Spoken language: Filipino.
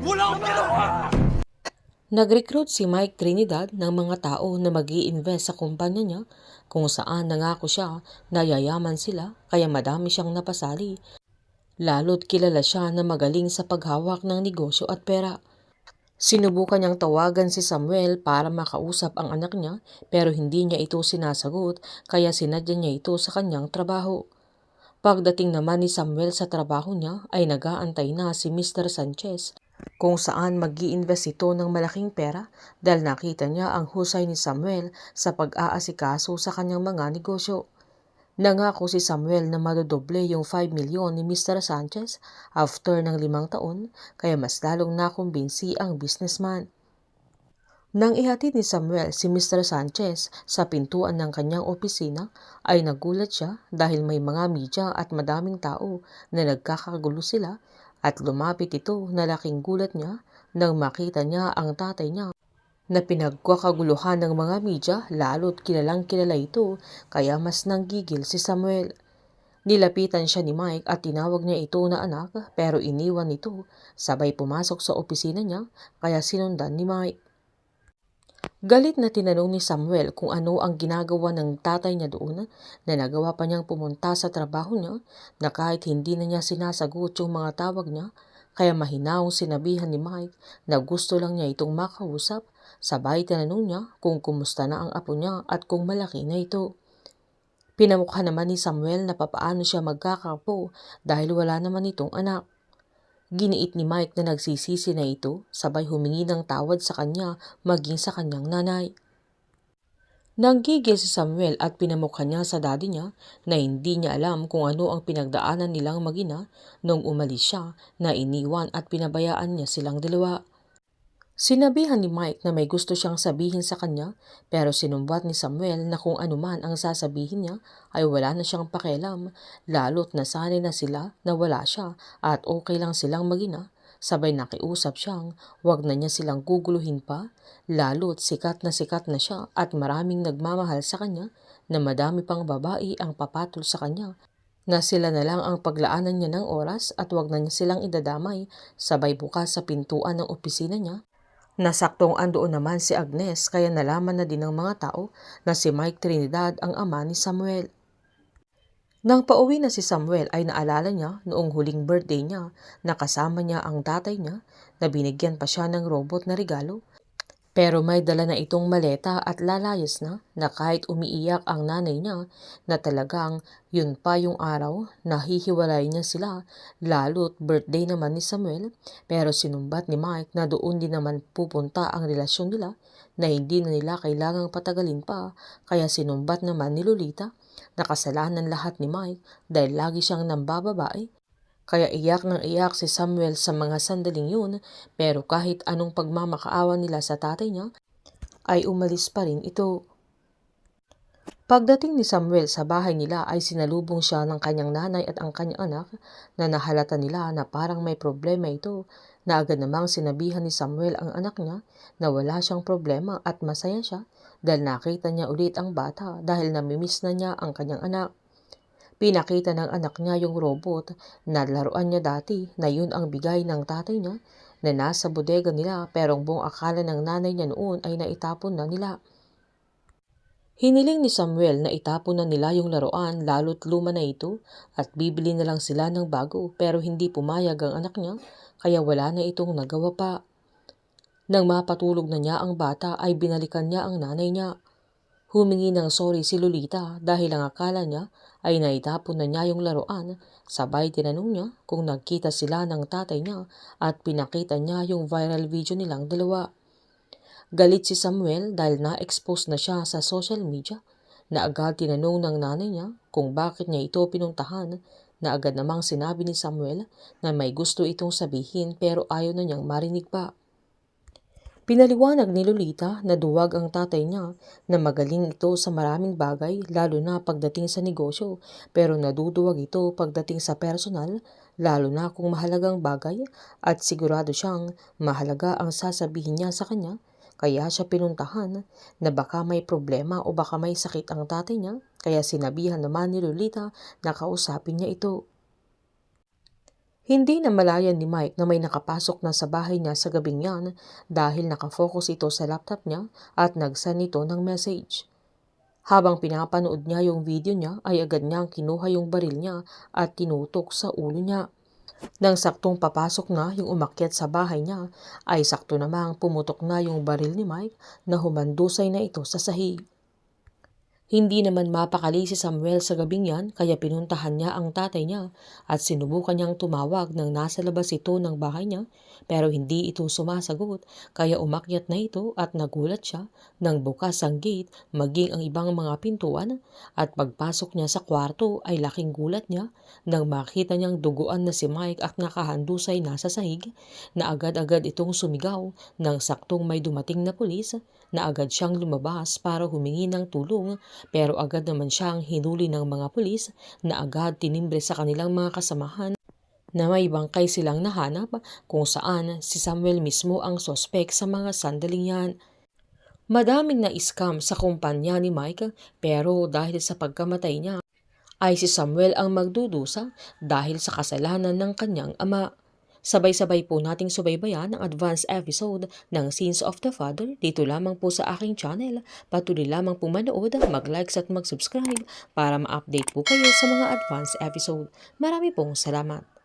Wala akong ginawa! Nag-recruit si Mike Trinidad ng mga tao na mag-i-invest sa kumpanya niya kung saan nangako siya na yayaman sila kaya madami siyang napasali. Lalo't kilala siya na magaling sa paghawak ng negosyo at pera. Sinubukan niyang tawagan si Samuel para makausap ang anak niya pero hindi niya ito sinasagot kaya sinadya niya ito sa kanyang trabaho. Pagdating naman ni Samuel sa trabaho niya ay nag-aantay na si Mr. Sanchez kung saan mag-i-invest ito ng malaking pera dahil nakita niya ang husay ni Samuel sa pag-aasikaso sa kanyang mga negosyo. Nangako si Samuel na madodoble yung 5 milyon ni Mr. Sanchez after ng 5 taon kaya mas lalong nakumbinsi ang businessman. Nang ihatid ni Samuel si Mr. Sanchez sa pintuan ng kanyang opisina ay nagulat siya dahil may mga media at madaming tao na nagkakagulo sila at lumapit ito na laking gulat niya nang makita niya ang tatay niya na pinagkakaguluhan ng mga media lalo't kilalang kilala ito kaya mas nanggigil si Samuel. Nilapitan siya ni Mike at tinawag niya ito na anak pero iniwan nito sabay pumasok sa opisina niya kaya sinundan ni Mike. Galit na tinanong ni Samuel kung ano ang ginagawa ng tatay niya doon na nagawa pa niyang pumunta sa trabaho niya na kahit hindi na niya sinasagot yung mga tawag niya kaya mahinaong sinabihan ni Mike na gusto lang niya itong makausap sabay tinanong niya kung kumusta na ang apo niya at kung malaki na ito. Pinamukha naman ni Samuel na papaano siya magkakapo dahil wala naman itong anak. Giniit ni Mike na nagsisisi na ito sabay humingi ng tawad sa kanya maging sa kanyang nanay. Nanggigil si Samuel at pinamukha niya sa daddy niya na hindi niya alam kung ano ang pinagdaanan nilang mag-ina nung umalis siya na iniwan at pinabayaan niya silang dalawa. Sinabihan ni Mike na may gusto siyang sabihin sa kanya pero sinumbat ni Samuel na kung ano man ang sasabihin niya ay wala na siyang pakialam lalo't nasanay na sila na wala siya at okay lang silang magina sabay nakiusap siyang wag na niya silang guguluhin pa lalo't sikat na siya at maraming nagmamahal sa kanya na madami pang babae ang papatol sa kanya na sila na lang ang paglaanan niya ng oras at wag na niya silang idadamay sabay bukas sa pintuan ng opisina niya. Nasaktong andoon naman si Agnes kaya nalaman na din ng mga tao na si Mike Trinidad ang ama ni Samuel. Nang pauwi na si Samuel ay naalala niya noong huling birthday niya na kasama niya ang tatay niya na binigyan pa siya ng robot na regalo. Pero may dala na itong maleta at lalayas na kahit umiiyak ang nanay niya na talagang yun pa yung araw na hihiwalay niya sila lalo't birthday naman ni Samuel pero sinumbat ni Mike na doon din naman pupunta ang relasyon nila na hindi na nila kailangang patagalin pa kaya sinumbat naman ni Lolita na kasalanan lahat ni Mike dahil lagi siyang nambababae. Kaya iyak ng iyak si Samuel sa mga sandaling yun pero kahit anong pagmamakaawa nila sa tatay niya ay umalis pa rin ito. Pagdating ni Samuel sa bahay nila ay sinalubong siya ng kanyang nanay at ang kanyang anak na nahalata nila na parang may problema ito na agad namang sinabihan ni Samuel ang anak niya na wala siyang problema at masaya siya dahil nakita niya ulit ang bata dahil namimiss na niya ang kanyang anak. Pinakita ng anak niya yung robot na laruan niya dati na yun ang bigay ng tatay niya na nasa bodega nila pero ang buong akala ng nanay niya noon ay naitapon na nila. Hiniling ni Samuel na itapon na nila yung laruan lalo't luma na ito at bibili na lang sila ng bago pero hindi pumayag ang anak niya kaya wala na itong nagawa pa. Nang mapatulog na niya ang bata ay binalikan niya ang nanay niya. Humingi ng sorry si Lolita dahil ang akala niya ay naitapon na niya yung laruan sabay tinanong niya kung nagkita sila ng tatay niya at pinakita niya yung viral video nilang dalawa. Galit si Samuel dahil na-expose na siya sa social media na agad tinanong ng nanay niya kung bakit niya ito pinuntahan na agad namang sinabi ni Samuel na may gusto itong sabihin pero ayaw na niyang marinig pa. Pinaliwanag ni Lolita na duwag ang tatay niya na magaling ito sa maraming bagay lalo na pagdating sa negosyo pero naduduwag ito pagdating sa personal lalo na kung mahalagang bagay at sigurado siyang mahalaga ang sasabihin niya sa kanya kaya siya pinuntahan na baka may problema o baka may sakit ang tatay niya kaya sinabihan naman ni Lolita na kausapin niya ito. Hindi na malayan ni Mike na may nakapasok na sa bahay niya sa gabing yan dahil nakafocus ito sa laptop niya at nag-send nito ng message. Habang pinapanood niya yung video niya ay agad niyang kinuha yung baril niya at tinutok sa ulo niya. Nang saktong papasok na yung umakyat sa bahay niya ay sakto namang pumutok na yung baril ni Mike na humandusay na ito sa sahig. Hindi naman mapakali si Samuel sa gabing yan kaya pinuntahan niya ang tatay niya at sinubukan niyang tumawag nang nasa labas ito ng bahay niya pero hindi ito sumasagot kaya umakyat na ito at nagulat siya nang bukas ang gate maging ang ibang mga pintuan at pagpasok niya sa kwarto ay laking gulat niya nang makita niyang duguan na si Mike at nakahandusay na sa sahig na agad-agad itong sumigaw nang saktong may dumating na pulis na agad siyang lumabas para humingi ng tulong pero agad naman siyang hinuli ng mga pulis na agad tinimbre sa kanilang mga kasamahan na may bangkay silang nahanap kung saan si Samuel mismo ang sospek sa mga sandaling yan. Madaming na-scam sa kumpanya ni Mike pero dahil sa pagkamatay niya ay si Samuel ang magdudusa dahil sa kasalanan ng kanyang ama. Sabay-sabay po nating subaybayan ang advanced episode ng Sins of the Father dito lamang po sa aking channel. Patuloy lamang po manood, mag-likes at mag-subscribe para ma-update po kayo sa mga advanced episode. Marami pong salamat.